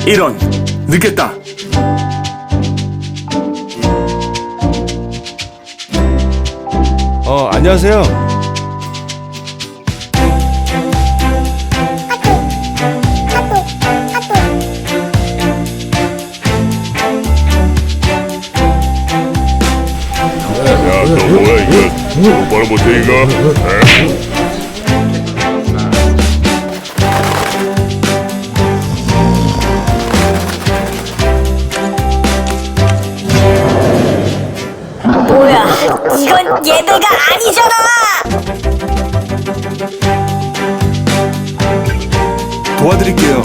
이런, 늦겠다. 안녕하세요. 야, 너 뭐야 이거? 똑바로 못해 이거? 뭐야, 이건 예배가 아니잖아! 도와드릴게요.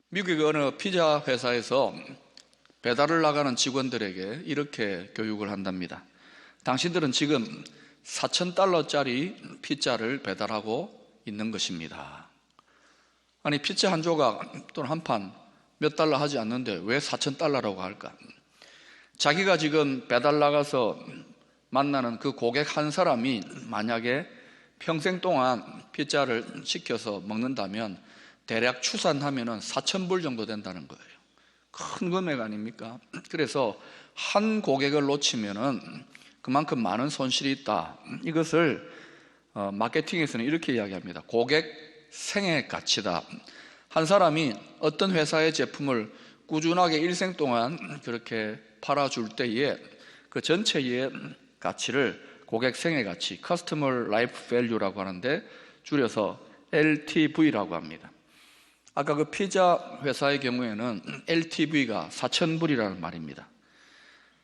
미국의 어느 피자 회사에서 배달을 나가는 직원들에게 이렇게 교육을 한답니다. 당신들은 지금 $4,000짜리 피자를 배달하고 있는 것입니다. 아니, 피자 한 조각 또는 한 판 몇 달러 하지 않는데 왜 $4,000라고 할까? 자기가 지금 배달 나가서 만나는 그 고객 한 사람이 만약에 평생 동안 피자를 시켜서 먹는다면 대략 추산하면은 $4,000 정도 된다는 거예요. 큰 금액 아닙니까? 그래서 한 고객을 놓치면은 그만큼 많은 손실이 있다. 이것을 마케팅에서는 이렇게 이야기합니다. 고객 생애 가치다. 한 사람이 어떤 회사의 제품을 꾸준하게 일생 동안 그렇게 팔아줄 때에 그 전체의 가치를 고객 생애 가치, Customer Life Value라고 하는데 줄여서 LTV라고 합니다. 아까 그 피자 회사의 경우에는 LTV가 $4,000이라는 말입니다.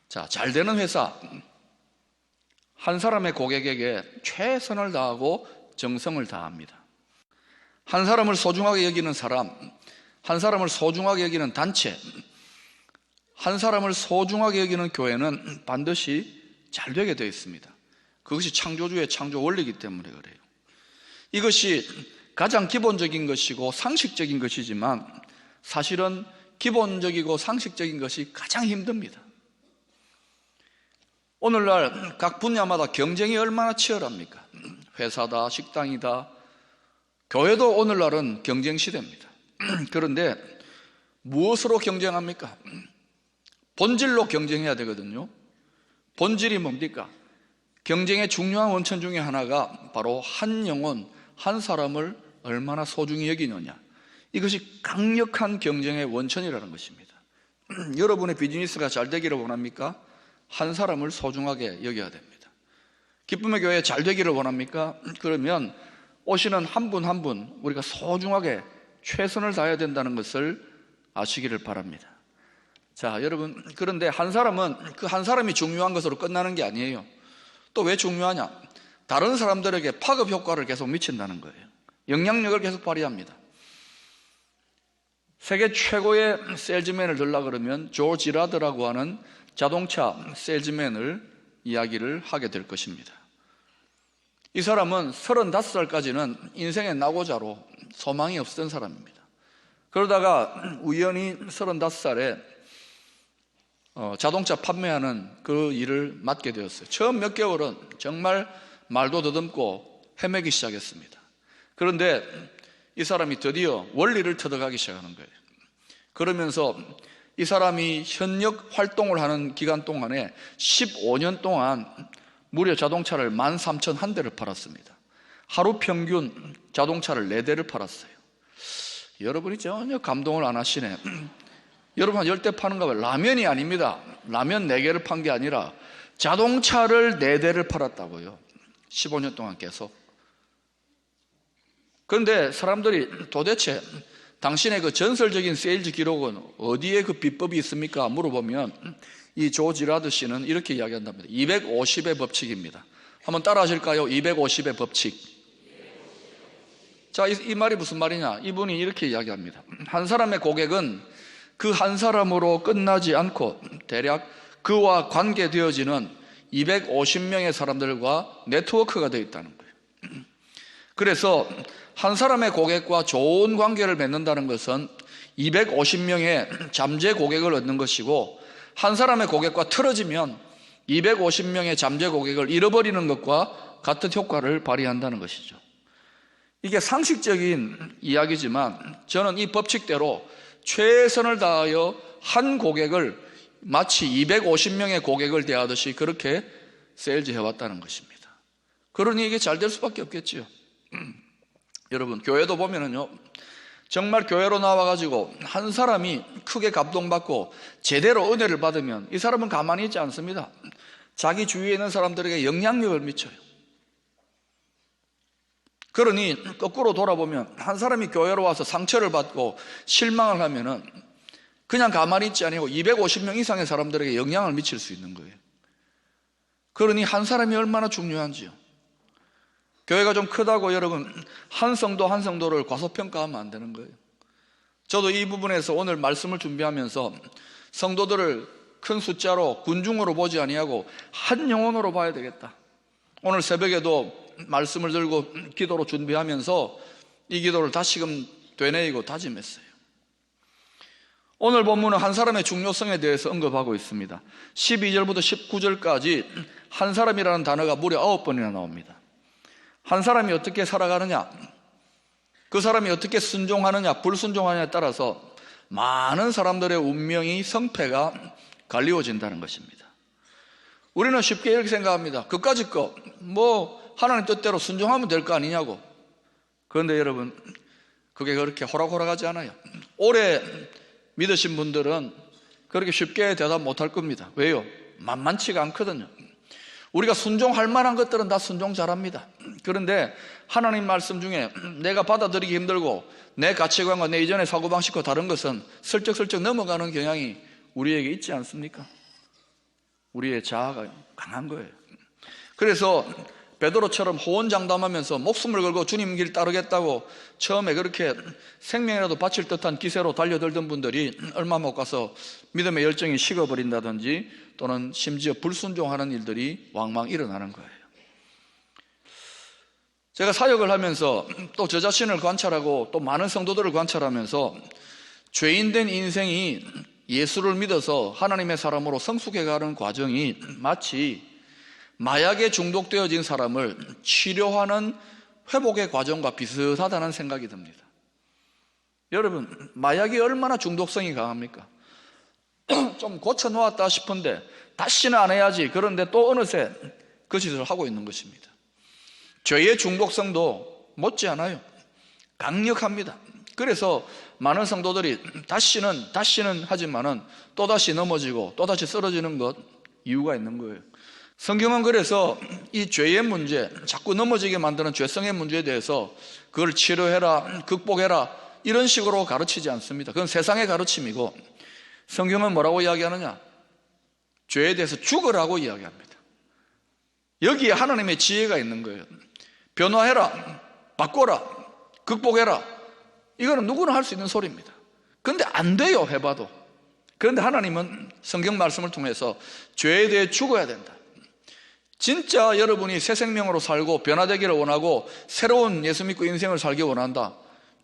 자, 잘 되는 회사, 한 사람의 고객에게 최선을 다하고 정성을 다합니다. 한 사람을 소중하게 여기는 사람, 한 사람을 소중하게 여기는 단체, 한 사람을 소중하게 여기는 교회는 반드시 잘 되게 되어 있습니다. 그것이 창조주의 창조 원리이기 때문에 그래요. 이것이 가장 기본적인 것이고 상식적인 것이지만 사실은 기본적이고 상식적인 것이 가장 힘듭니다. 오늘날 각 분야마다 경쟁이 얼마나 치열합니까? 회사다, 식당이다, 교회도 오늘날은 경쟁 시대입니다. 그런데 무엇으로 경쟁합니까? 본질로 경쟁해야 되거든요. 본질이 뭡니까? 경쟁의 중요한 원천 중에 하나가 바로 한 영혼, 한 사람을 얼마나 소중히 여기느냐. 이것이 강력한 경쟁의 원천이라는 것입니다. 여러분의 비즈니스가 잘 되기를 원합니까? 한 사람을 소중하게 여겨야 됩니다. 기쁨의 교회 잘 되기를 원합니까? 그러면 오시는 한 분 한 분 우리가 소중하게 최선을 다해야 된다는 것을 아시기를 바랍니다. 자, 여러분, 그런데 한 사람은 그 한 사람이 중요한 것으로 끝나는 게 아니에요. 또 왜 중요하냐? 다른 사람들에게 파급 효과를 계속 미친다는 거예요. 영향력을 계속 발휘합니다. 세계 최고의 세일즈맨을 들라 그러면 조 지라드라고 하는 자동차 세일즈맨을 이야기를 하게 될 것입니다. 이 사람은 35살까지는 인생의 낙오자로 소망이 없었던 사람입니다. 그러다가 우연히 35살에 자동차 판매하는 그 일을 맡게 되었어요. 처음 몇 개월은 정말 말도 더듬고 헤매기 시작했습니다. 그런데 이 사람이 드디어 원리를 터득하기 시작하는 거예요. 그러면서 이 사람이 현역 활동을 하는 기간 동안에 15년 동안 무려 자동차를 13,001대를 팔았습니다. 하루 평균 자동차를 4대를 팔았어요. 여러분이 전혀 감동을 안 하시네. 여러분 한 10대 파는가 봐요. 라면이 아닙니다. 라면 4개를 판 게 아니라 자동차를 4대를 팔았다고요. 15년 동안 계속. 그런데 사람들이 도대체 당신의 그 전설적인 세일즈 기록은 어디에 그 비법이 있습니까? 물어보면 이 조 지라드 씨는 이렇게 이야기한답니다. 250의 법칙입니다. 한번 따라 하실까요? 250의 법칙. 자, 이 말이 무슨 말이냐? 이분이 이렇게 이야기합니다. 한 사람의 고객은 그 한 사람으로 끝나지 않고 대략 그와 관계되어지는 250명의 사람들과 네트워크가 되어 있다는 거예요. 그래서 한 사람의 고객과 좋은 관계를 맺는다는 것은 250명의 잠재 고객을 얻는 것이고, 한 사람의 고객과 틀어지면 250명의 잠재 고객을 잃어버리는 것과 같은 효과를 발휘한다는 것이죠. 이게 상식적인 이야기지만 저는 이 법칙대로 최선을 다하여 한 고객을 마치 250명의 고객을 대하듯이 그렇게 세일즈 해왔다는 것입니다. 그러니 이게 잘 될 수밖에 없겠지요. 여러분, 교회도 보면은요, 정말 교회로 나와가지고 한 사람이 크게 감동받고 제대로 은혜를 받으면 이 사람은 가만히 있지 않습니다. 자기 주위에 있는 사람들에게 영향력을 미쳐요. 그러니 거꾸로 돌아보면 한 사람이 교회로 와서 상처를 받고 실망을 하면은 그냥 가만히 있지 아니고 250명 이상의 사람들에게 영향을 미칠 수 있는 거예요. 그러니 한 사람이 얼마나 중요한지요. 교회가 좀 크다고 여러분 한 성도 한 성도를 과소평가하면 안 되는 거예요. 저도 이 부분에서 오늘 말씀을 준비하면서 성도들을 큰 숫자로 군중으로 보지 아니하고 한 영혼으로 봐야 되겠다. 오늘 새벽에도 말씀을 들고 기도로 준비하면서 이 기도를 다시금 되뇌이고 다짐했어요. 오늘 본문은 한 사람의 중요성에 대해서 언급하고 있습니다. 12절부터 19절까지 한 사람이라는 단어가 무려 9번이나 나옵니다. 한 사람이 어떻게 살아가느냐, 그 사람이 어떻게 순종하느냐 불순종하느냐에 따라서 많은 사람들의 운명이 성패가 갈리워진다는 것입니다. 우리는 쉽게 이렇게 생각합니다. 그까짓 거 하나님 뜻대로 순종하면 될 거 아니냐고. 그런데 여러분, 그게 그렇게 호락호락하지 않아요. 오래 믿으신 분들은 그렇게 쉽게 대답 못할 겁니다. 왜요? 만만치가 않거든요. 우리가 순종할 만한 것들은 다 순종 잘합니다. 그런데 하나님 말씀 중에 내가 받아들이기 힘들고 내 가치관과 내 이전의 사고방식과 다른 것은 슬쩍슬쩍 넘어가는 경향이 우리에게 있지 않습니까? 우리의 자아가 강한 거예요. 그래서 베드로처럼 호언장담하면서 목숨을 걸고 주님 길 따르겠다고 처음에 그렇게 생명이라도 바칠 듯한 기세로 달려들던 분들이 얼마 못 가서 믿음의 열정이 식어버린다든지 또는 심지어 불순종하는 일들이 왕왕 일어나는 거예요. 제가 사역을 하면서 또 저 자신을 관찰하고 또 많은 성도들을 관찰하면서 죄인된 인생이 예수를 믿어서 하나님의 사람으로 성숙해가는 과정이 마치 마약에 중독되어진 사람을 치료하는 회복의 과정과 비슷하다는 생각이 듭니다. 여러분, 마약이 얼마나 중독성이 강합니까? 좀 고쳐놓았다 싶은데 다시는 안 해야지. 그런데 또 어느새 그 짓을 하고 있는 것입니다. 죄의 중독성도 못지않아요. 강력합니다. 그래서 많은 성도들이 다시는 하지만은 또다시 넘어지고 또다시 쓰러지는 것 이유가 있는 거예요. 성경은 그래서 이 죄의 문제, 자꾸 넘어지게 만드는 죄성의 문제에 대해서 그걸 치료해라, 극복해라 이런 식으로 가르치지 않습니다. 그건 세상의 가르침이고, 성경은 뭐라고 이야기하느냐? 죄에 대해서 죽으라고 이야기합니다. 여기에 하나님의 지혜가 있는 거예요. 변화해라, 바꿔라, 극복해라. 이거는 누구나 할 수 있는 소리입니다. 그런데 안 돼요, 해봐도. 그런데 하나님은 성경 말씀을 통해서 죄에 대해 죽어야 된다. 진짜 여러분이 새 생명으로 살고 변화되기를 원하고 새로운 예수 믿고 인생을 살기 원한다.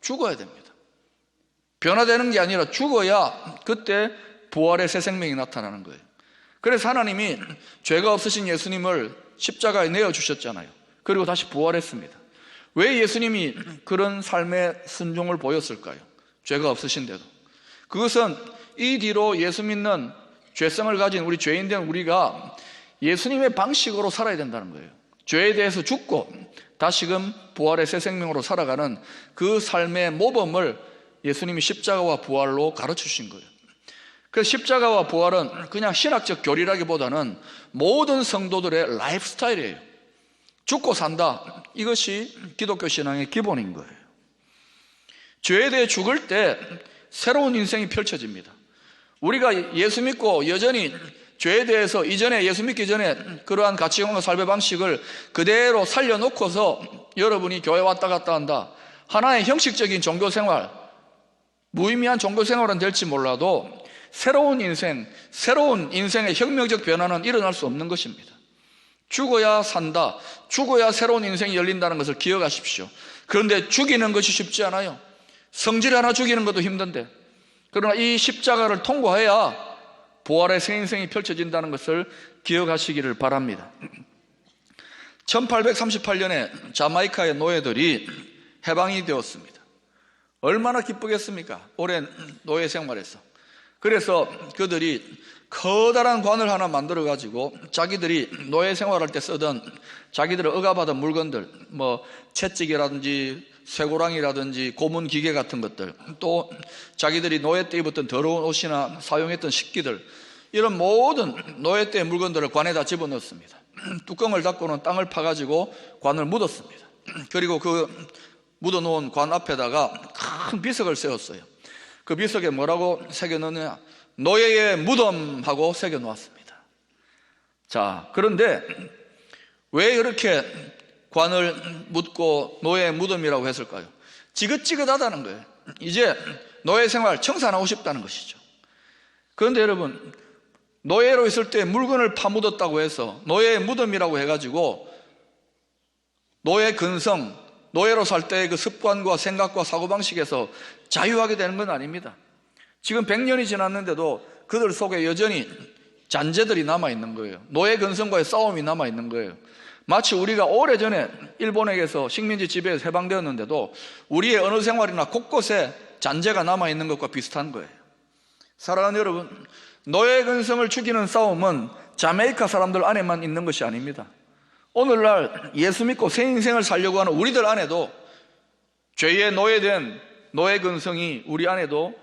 죽어야 됩니다. 변화되는 게 아니라 죽어야 그때 부활의 새 생명이 나타나는 거예요. 그래서 하나님이 죄가 없으신 예수님을 십자가에 내어주셨잖아요. 그리고 다시 부활했습니다. 왜 예수님이 그런 삶의 순종을 보였을까요? 죄가 없으신데도. 그것은 이 뒤로 예수 믿는 죄성을 가진 우리 죄인된 우리가 예수님의 방식으로 살아야 된다는 거예요. 죄에 대해서 죽고 다시금 부활의 새 생명으로 살아가는 그 삶의 모범을 예수님이 십자가와 부활로 가르쳐 주신 거예요. 그 십자가와 부활은 그냥 신학적 교리라기보다는 모든 성도들의 라이프 스타일이에요. 죽고 산다. 이것이 기독교 신앙의 기본인 거예요. 죄에 대해 죽을 때 새로운 인생이 펼쳐집니다. 우리가 예수 믿고 여전히 죄에 대해서 이전에 예수 믿기 전에 그러한 가치관과 삶의 방식을 그대로 살려놓고서 여러분이 교회 왔다 갔다 한다. 하나의 형식적인 종교생활, 무의미한 종교생활은 될지 몰라도 새로운 인생의 혁명적 변화는 일어날 수 없는 것입니다. 죽어야 산다. 죽어야 새로운 인생이 열린다는 것을 기억하십시오. 그런데 죽이는 것이 쉽지 않아요. 성질 하나 죽이는 것도 힘든데, 그러나 이 십자가를 통과해야 부활의 새 인생이 펼쳐진다는 것을 기억하시기를 바랍니다. 1838년에 자마이카의 노예들이 해방이 되었습니다. 얼마나 기쁘겠습니까? 오랜 노예 생활에서. 그래서 그들이 커다란 관을 하나 만들어 가지고 자기들이 노예 생활할 때 쓰던 자기들의 억압하던 물건들, 뭐 채찍이라든지 쇠고랑이라든지 고문 기계 같은 것들, 또 자기들이 노예 때 입었던 더러운 옷이나 사용했던 식기들, 이런 모든 노예 때의 물건들을 관에다 집어넣습니다. 뚜껑을 닫고는 땅을 파가지고 관을 묻었습니다. 그리고 그 묻어놓은 관 앞에다가 큰 비석을 세웠어요. 그 비석에 뭐라고 새겨넣느냐? 노예의 무덤하고 새겨놓았습니다. 자, 그런데 왜 이렇게 관을 묻고 노예의 무덤이라고 했을까요? 지긋지긋하다는 거예요. 이제 노예 생활 청산하고 싶다는 것이죠. 그런데 여러분, 노예로 있을 때 물건을 파묻었다고 해서 노예의 무덤이라고 해가지고 노예 근성, 노예로 살 때의 그 습관과 생각과 사고방식에서 자유하게 되는 건 아닙니다. 지금 100년이 지났는데도 그들 속에 여전히 잔재들이 남아있는 거예요. 노예 근성과의 싸움이 남아있는 거예요. 마치 우리가 오래전에 일본에게서 식민지 지배에서 해방되었는데도 우리의 언어 생활이나 곳곳에 잔재가 남아있는 것과 비슷한 거예요. 사랑하는 여러분, 노예 근성을 죽이는 싸움은 자메이카 사람들 안에만 있는 것이 아닙니다. 오늘날 예수 믿고 새 인생을 살려고 하는 우리들 안에도 죄에 노예된 노예 근성이 우리 안에도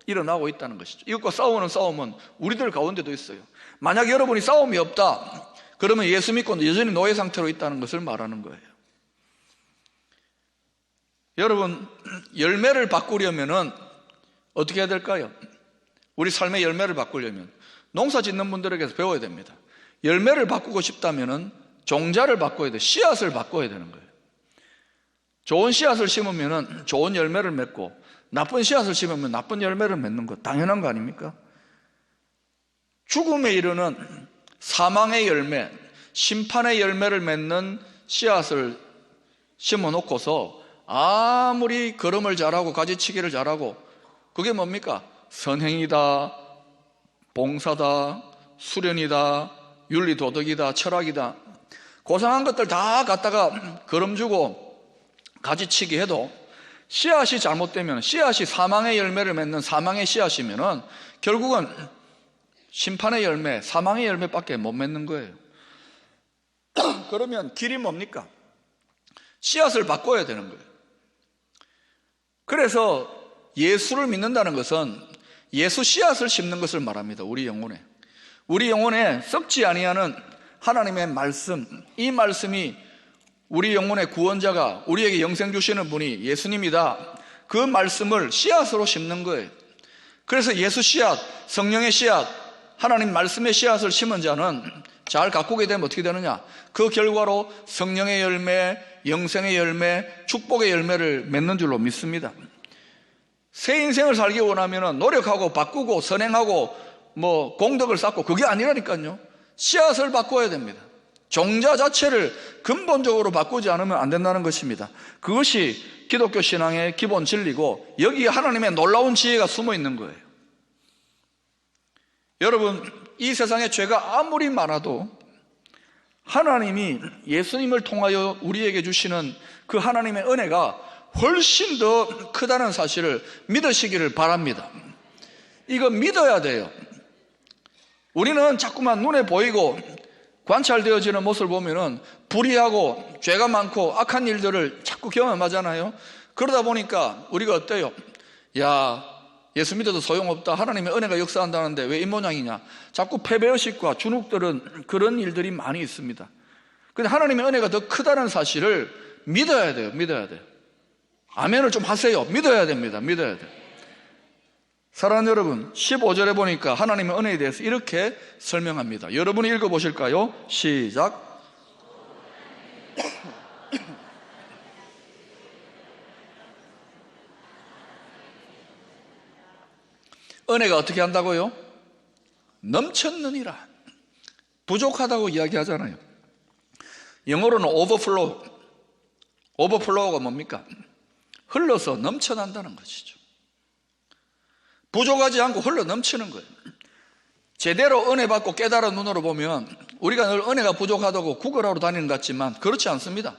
일어나고 있다는 것이죠. 이것과 싸우는 싸움은 우리들 가운데도 있어요. 만약 여러분이 싸움이 없다, 그러면 예수 믿고 여전히 노예 상태로 있다는 것을 말하는 거예요. 여러분, 열매를 바꾸려면 어떻게 해야 될까요? 우리 삶의 열매를 바꾸려면 농사 짓는 분들에게서 배워야 됩니다. 열매를 바꾸고 싶다면 종자를 바꿔야 돼요. 씨앗을 바꿔야 되는 거예요. 좋은 씨앗을 심으면 좋은 열매를 맺고 나쁜 씨앗을 심으면 나쁜 열매를 맺는 거 당연한 거 아닙니까? 죽음에 이르는 사망의 열매, 심판의 열매를 맺는 씨앗을 심어놓고서 아무리 걸음을 잘하고 가지치기를 잘하고 그게 뭡니까? 선행이다, 봉사다, 수련이다, 윤리도덕이다, 철학이다, 고상한 것들 다 갖다가 걸음 주고 가지치기 해도 씨앗이 잘못되면, 씨앗이 사망의 열매를 맺는 사망의 씨앗이면은 결국은 심판의 열매, 사망의 열매밖에 못 맺는 거예요. 그러면 길이 뭡니까? 씨앗을 바꿔야 되는 거예요. 그래서 예수를 믿는다는 것은 예수 씨앗을 심는 것을 말합니다. 우리 영혼에 썩지 아니하는 하나님의 말씀, 이 말씀이 우리 영혼의 구원자가 우리에게 영생 주시는 분이 예수님이다. 그 말씀을 씨앗으로 심는 거예요. 그래서 예수 씨앗, 성령의 씨앗, 하나님 말씀의 씨앗을 심은 자는 잘 가꾸게 되면 어떻게 되느냐? 그 결과로 성령의 열매, 영생의 열매, 축복의 열매를 맺는 줄로 믿습니다. 새 인생을 살기 원하면 노력하고 바꾸고 선행하고 뭐 공덕을 쌓고 그게 아니라니까요. 씨앗을 바꿔야 됩니다. 종자 자체를 근본적으로 바꾸지 않으면 안 된다는 것입니다. 그것이 기독교 신앙의 기본 진리고 여기에 하나님의 놀라운 지혜가 숨어 있는 거예요. 여러분, 이 세상에 죄가 아무리 많아도 하나님이 예수님을 통하여 우리에게 주시는 그 하나님의 은혜가 훨씬 더 크다는 사실을 믿으시기를 바랍니다. 이거 믿어야 돼요. 우리는 자꾸만 눈에 보이고 관찰되어지는 모습을 보면은 불의하고 죄가 많고 악한 일들을 자꾸 경험하잖아요. 그러다 보니까 우리가 어때요? 야, 예수 믿어도 소용없다. 하나님의 은혜가 역사한다는데 왜 이 모양이냐? 자꾸 패배의식과 주눅들은 그런 일들이 많이 있습니다. 근데 하나님의 은혜가 더 크다는 사실을 믿어야 돼요. 믿어야 돼요. 아멘을 좀 하세요. 믿어야 됩니다. 믿어야 돼요. 사랑하는 여러분, 15절에 보니까 하나님의 은혜에 대해서 이렇게 설명합니다. 여러분이 읽어보실까요? 시작. 은혜가 어떻게 한다고요? 넘쳤느니라. 부족하다고 이야기하잖아요. 영어로는 overflow. overflow가 뭡니까? 흘러서 넘쳐난다는 것이죠. 부족하지 않고 흘러 넘치는 거예요. 제대로 은혜 받고 깨달은 눈으로 보면 우리가 늘 은혜가 부족하다고 구걸하러 다니는 것 같지만 그렇지 않습니다.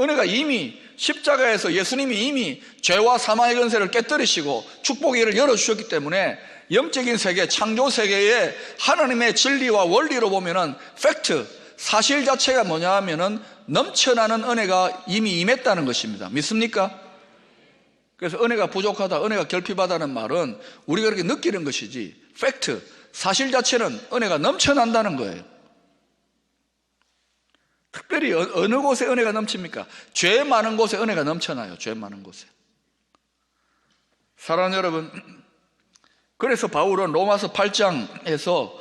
은혜가 이미 십자가에서 예수님이 이미 죄와 사망의 권세를 깨뜨리시고 축복의 길을 열어주셨기 때문에 영적인 세계, 창조 세계에 하나님의 진리와 원리로 보면은 팩트, 사실 자체가 뭐냐 하면은 넘쳐나는 은혜가 이미 임했다는 것입니다. 믿습니까? 그래서 은혜가 부족하다, 은혜가 결핍하다는 말은 우리가 그렇게 느끼는 것이지 팩트, 사실 자체는 은혜가 넘쳐난다는 거예요. 특별히 어느 곳에 은혜가 넘칩니까? 죄 많은 곳에 은혜가 넘쳐나요. 죄 많은 곳에. 사랑하는 여러분, 그래서 바울은 로마서 8장에서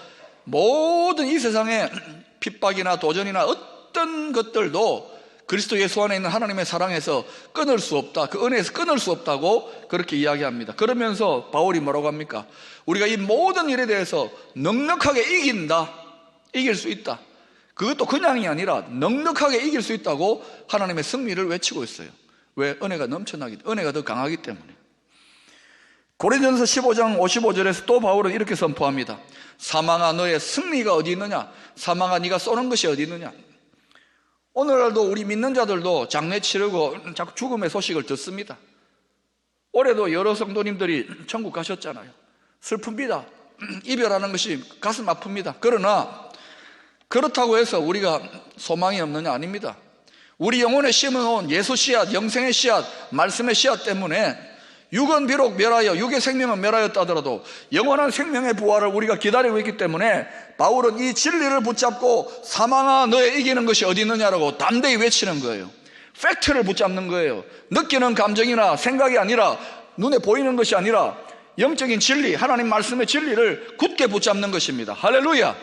모든 이 세상의 핍박이나 도전이나 어떤 것들도 그리스도 예수 안에 있는 하나님의 사랑에서 끊을 수 없다, 그 은혜에서 끊을 수 없다고 그렇게 이야기합니다. 그러면서 바울이 뭐라고 합니까? 우리가 이 모든 일에 대해서 넉넉하게 이긴다, 이길 수 있다. 그것도 그냥이 아니라 넉넉하게 이길 수 있다고 하나님의 승리를 외치고 있어요. 왜? 은혜가 넘쳐나기, 은혜가 더 강하기 때문에. 고린도전서 15장 55절에서 또 바울은 이렇게 선포합니다. 사망아, 너의 승리가 어디 있느냐? 사망아, 네가 쏘는 것이 어디 있느냐? 오늘날도 우리 믿는 자들도 장례 치르고 자꾸 죽음의 소식을 듣습니다. 올해도 여러 성도님들이 천국 가셨잖아요. 슬픕니다. 이별하는 것이 가슴 아픕니다. 그러나 그렇다고 해서 우리가 소망이 없느냐? 아닙니다. 우리 영혼에 심어놓은 예수 씨앗, 영생의 씨앗, 말씀의 씨앗 때문에 육은 비록 멸하여, 육의 생명은 멸하였다 하더라도 영원한 생명의 부활을 우리가 기다리고 있기 때문에 바울은 이 진리를 붙잡고 사망아, 너의 이기는 것이 어디 있느냐라고 담대히 외치는 거예요. 팩트를 붙잡는 거예요. 느끼는 감정이나 생각이 아니라, 눈에 보이는 것이 아니라 영적인 진리, 하나님 말씀의 진리를 굳게 붙잡는 것입니다. 할렐루야.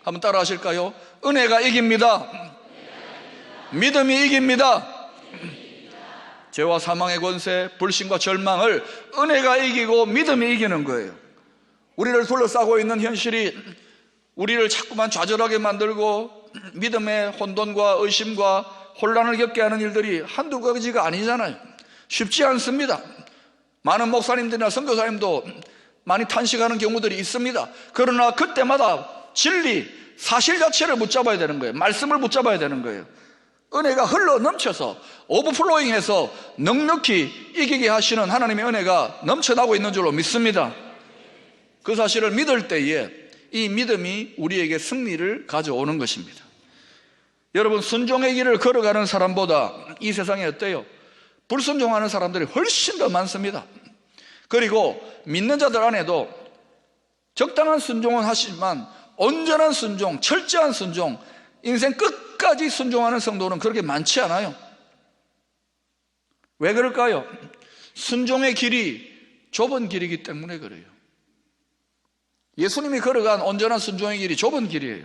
한번 따라 하실까요? 은혜가 이깁니다. 믿음이 이깁니다. 죄와 사망의 권세, 불신과 절망을 은혜가 이기고 믿음이 이기는 거예요. 우리를 둘러싸고 있는 현실이 우리를 자꾸만 좌절하게 만들고 믿음의 혼돈과 의심과 혼란을 겪게 하는 일들이 한두 가지가 아니잖아요. 쉽지 않습니다. 많은 목사님들이나 선교사님도 많이 탄식하는 경우들이 있습니다. 그러나 그때마다 진리, 사실 자체를 붙잡아야 되는 거예요. 말씀을 붙잡아야 되는 거예요. 은혜가 흘러 넘쳐서 오버플로잉해서 넉넉히 이기게 하시는 하나님의 은혜가 넘쳐나고 있는 줄로 믿습니다. 그 사실을 믿을 때에 이 믿음이 우리에게 승리를 가져오는 것입니다. 여러분, 순종의 길을 걸어가는 사람보다 이 세상에 어때요? 불순종하는 사람들이 훨씬 더 많습니다. 그리고 믿는 자들 안에도 적당한 순종은 하시지만 온전한 순종, 철저한 순종, 인생 끝까지 순종하는 성도는 그렇게 많지 않아요. 왜 그럴까요? 순종의 길이 좁은 길이기 때문에 그래요. 예수님이 걸어간 온전한 순종의 길이 좁은 길이에요.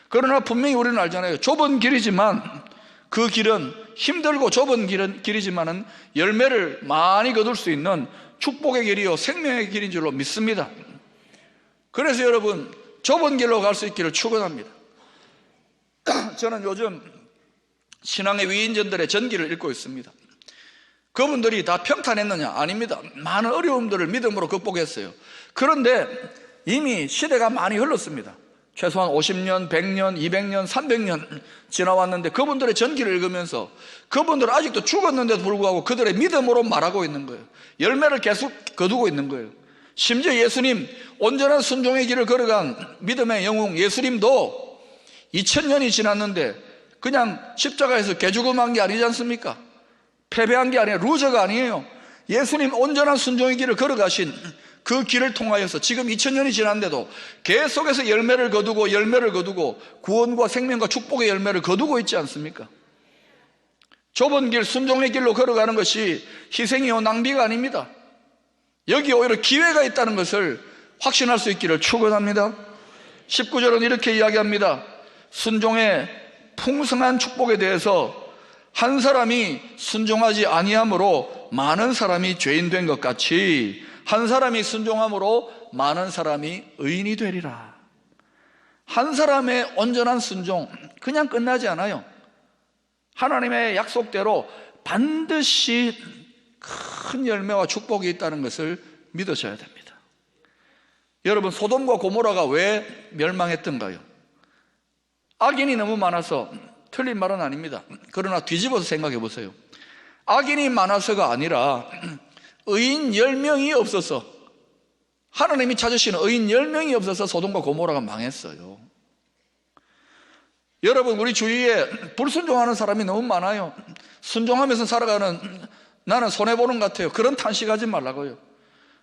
그러나 분명히 우리는 알잖아요. 좁은 길이지만 그 길은 힘들고 좁은 길이지만은 열매를 많이 거둘 수 있는 축복의 길이요, 생명의 길인 줄로 믿습니다. 그래서 여러분, 좁은 길로 갈 수 있기를 축원합니다. 저는 요즘 신앙의 위인전들의 전기를 읽고 있습니다. 그분들이 다 평탄했느냐? 아닙니다. 많은 어려움들을 믿음으로 극복했어요. 그런데 이미 시대가 많이 흘렀습니다. 최소한 50년, 100년, 200년, 300년 지나왔는데 그분들의 전기를 읽으면서 그분들은 아직도 죽었는데도 불구하고 그들의 믿음으로 말하고 있는 거예요. 열매를 계속 거두고 있는 거예요. 심지어 예수님, 온전한 순종의 길을 걸어간 믿음의 영웅 예수님도 2000년이 지났는데 그냥 십자가에서 개죽음한 게 아니지 않습니까? 패배한 게 아니에요. 루저가 아니에요. 예수님 온전한 순종의 길을 걸어가신 그 길을 통하여서 지금 2000년이 지났는데도 계속해서 열매를 거두고 구원과 생명과 축복의 열매를 거두고 있지 않습니까? 좁은 길, 순종의 길로 걸어가는 것이 희생이요 낭비가 아닙니다. 여기 오히려 기회가 있다는 것을 확신할 수 있기를 축원합니다. 19절은 이렇게 이야기합니다. 순종의 풍성한 축복에 대해서 한 사람이 순종하지 아니함으로 많은 사람이 죄인 된 것 같이 한 사람이 순종함으로 많은 사람이 의인이 되리라. 한 사람의 온전한 순종 그냥 끝나지 않아요. 하나님의 약속대로 반드시 큰 열매와 축복이 있다는 것을 믿으셔야 됩니다. 여러분, 소돔과 고모라가 왜 멸망했던가요? 악인이 너무 많아서, 틀린 말은 아닙니다. 그러나 뒤집어서 생각해 보세요. 악인이 많아서가 아니라 의인 10명이 없어서, 하나님이 찾으시는 의인 10명이 없어서 소돔과 고모라가 망했어요. 여러분, 우리 주위에 불순종하는 사람이 너무 많아요. 순종하면서 살아가는 나는 손해보는 것 같아요. 그런 탄식하지 말라고요.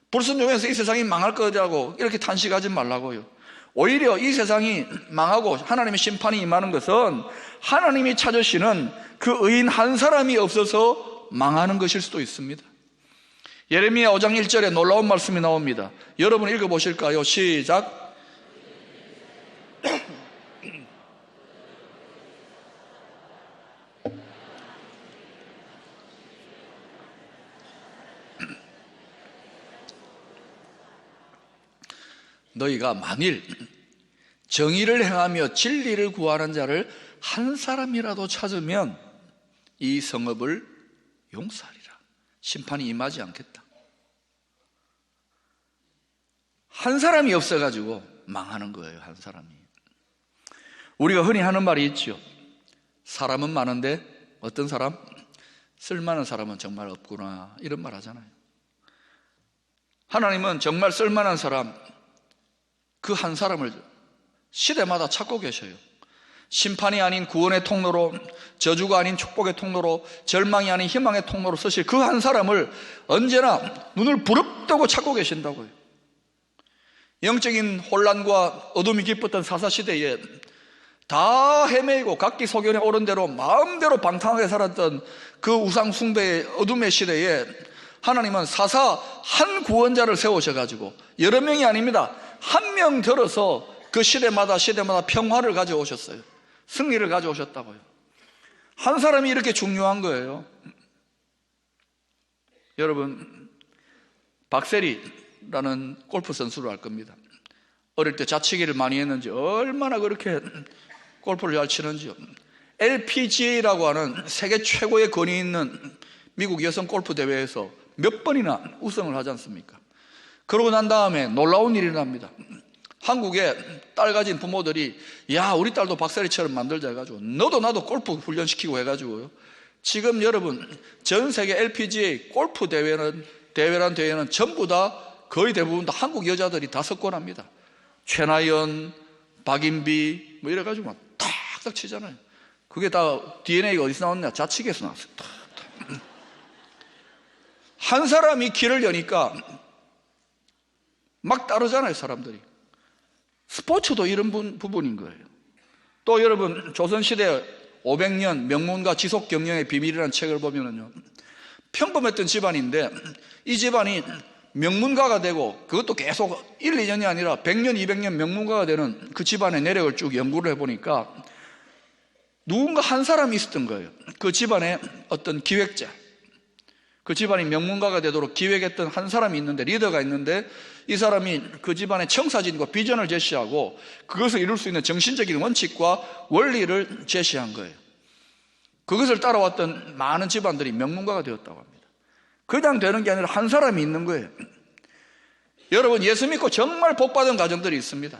불순종해서 이 세상이 망할 거라고 이렇게 탄식하지 말라고요. 오히려 이 세상이 망하고 하나님의 심판이 임하는 것은 하나님이 찾으시는 그 의인 한 사람이 없어서 망하는 것일 수도 있습니다. 예레미야 5장 1절에 놀라운 말씀이 나옵니다. 여러분 읽어보실까요? 시작. 너희가 만일 정의를 행하며 진리를 구하는 자를 한 사람이라도 찾으면 이 성읍을 용서하리라. 심판이 임하지 않겠다. 한 사람이 없어가지고 망하는 거예요. 한 사람이. 우리가 흔히 하는 말이 있죠. 사람은 많은데 어떤 사람? 쓸만한 사람은 정말 없구나, 이런 말 하잖아요. 하나님은 정말 쓸만한 사람, 그 한 사람을 시대마다 찾고 계셔요. 심판이 아닌 구원의 통로로, 저주가 아닌 축복의 통로로, 절망이 아닌 희망의 통로로 쓰실 그 한 사람을 언제나 눈을 부릅뜨고 찾고 계신다고요. 영적인 혼란과 어둠이 깊었던 사사시대에 다 헤매이고 각기 소견에 오른 대로 마음대로 방탕하게 살았던 그 우상 숭배의 어둠의 시대에 하나님은 사사 한 구원자를 세우셔가지고, 여러 명이 아닙니다, 한 명 들어서 그 시대마다 평화를 가져오셨어요. 승리를 가져오셨다고요. 한 사람이 이렇게 중요한 거예요. 여러분, 박세리라는 골프 선수를 알 겁니다. 어릴 때 자치기를 많이 했는지 얼마나 그렇게 골프를 잘 치는지요. LPGA라고 하는 세계 최고의 권위 있는 미국 여성 골프 대회에서 몇 번이나 우승을 하지 않습니까? 그러고 난 다음에 놀라운 일이 납니다. 한국에 딸 가진 부모들이, 야, 우리 딸도 박세리처럼 만들자 해가지고 너도 나도 골프 훈련시키고 해가지고요. 지금 여러분, 전 세계 LPGA 골프 대회는 전부 다, 거의 대부분 다 한국 여자들이 다 석권합니다. 최나연, 박인비 뭐 이래가지고 막 탁탁 치잖아요. 그게 다 DNA가 어디서 나왔냐? 자치기에서 나왔어요. 탁탁. 한 사람이 길을 여니까 막 따르잖아요, 사람들이. 스포츠도 이런 부분인 거예요. 또 여러분, 조선시대 500년 명문가 지속 경영의 비밀이라는 책을 보면은요, 평범했던 집안인데 이 집안이 명문가가 되고, 그것도 계속 1, 2년이 아니라 100년, 200년 명문가가 되는 그 집안의 내력을 쭉 연구를 해보니까 누군가 한 사람이 있었던 거예요. 그 집안의 어떤 기획자, 그 집안이 명문가가 되도록 기획했던 한 사람이 있는데, 리더가 있는데, 이 사람이 그 집안의 청사진과 비전을 제시하고 그것을 이룰 수 있는 정신적인 원칙과 원리를 제시한 거예요. 그것을 따라왔던 많은 집안들이 명문가가 되었다고 합니다. 그냥 되는 게 아니라 한 사람이 있는 거예요. 여러분, 예수 믿고 정말 복받은 가정들이 있습니다.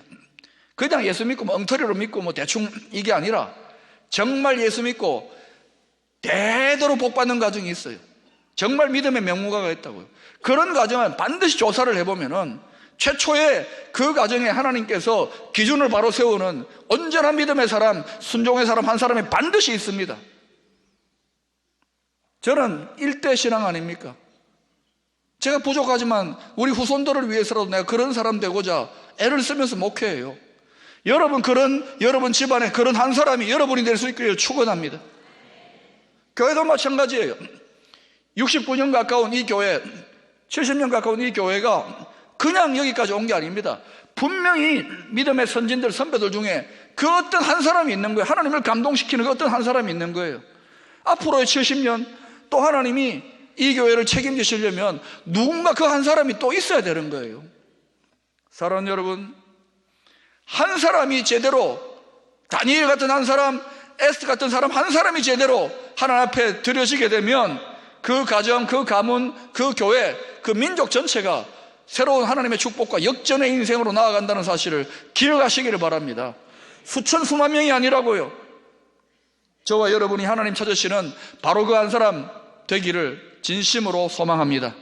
그냥 예수 믿고 뭐 엉터리로 믿고 뭐 대충 이게 아니라 정말 예수 믿고 대대로 복받는 가정이 있어요. 정말 믿음의 명문가가 있다고요. 그런 가정은 반드시 조사를 해보면은 최초에 그 가정에 하나님께서 기준을 바로 세우는 온전한 믿음의 사람, 순종의 사람 한 사람이 반드시 있습니다. 저는 일대 신앙 아닙니까? 제가 부족하지만 우리 후손들을 위해서라도 내가 그런 사람 되고자 애를 쓰면서 목회해요. 여러분 집안에 그런 한 사람이 여러분이 될 수 있기를 축원합니다. 교회도 마찬가지예요. 69년 가까운 이 교회, 70년 가까운 이 교회가 그냥 여기까지 온 게 아닙니다. 분명히 믿음의 선진들, 선배들 중에 그 어떤 한 사람이 있는 거예요. 하나님을 감동시키는 그 어떤 한 사람이 있는 거예요. 앞으로의 70년 또 하나님이 이 교회를 책임지시려면 누군가 그 한 사람이 또 있어야 되는 거예요. 사랑하는 여러분, 한 사람이 제대로, 다니엘 같은 한 사람, 에스더 같은 사람 한 사람이 제대로 하나님 앞에 드려지게 되면 그 가정, 그 가문, 그 교회, 그 민족 전체가 새로운 하나님의 축복과 역전의 인생으로 나아간다는 사실을 기억하시기를 바랍니다. 수천 수만 명이 아니라고요. 저와 여러분이 하나님 찾으시는 바로 그 한 사람 되기를 진심으로 소망합니다.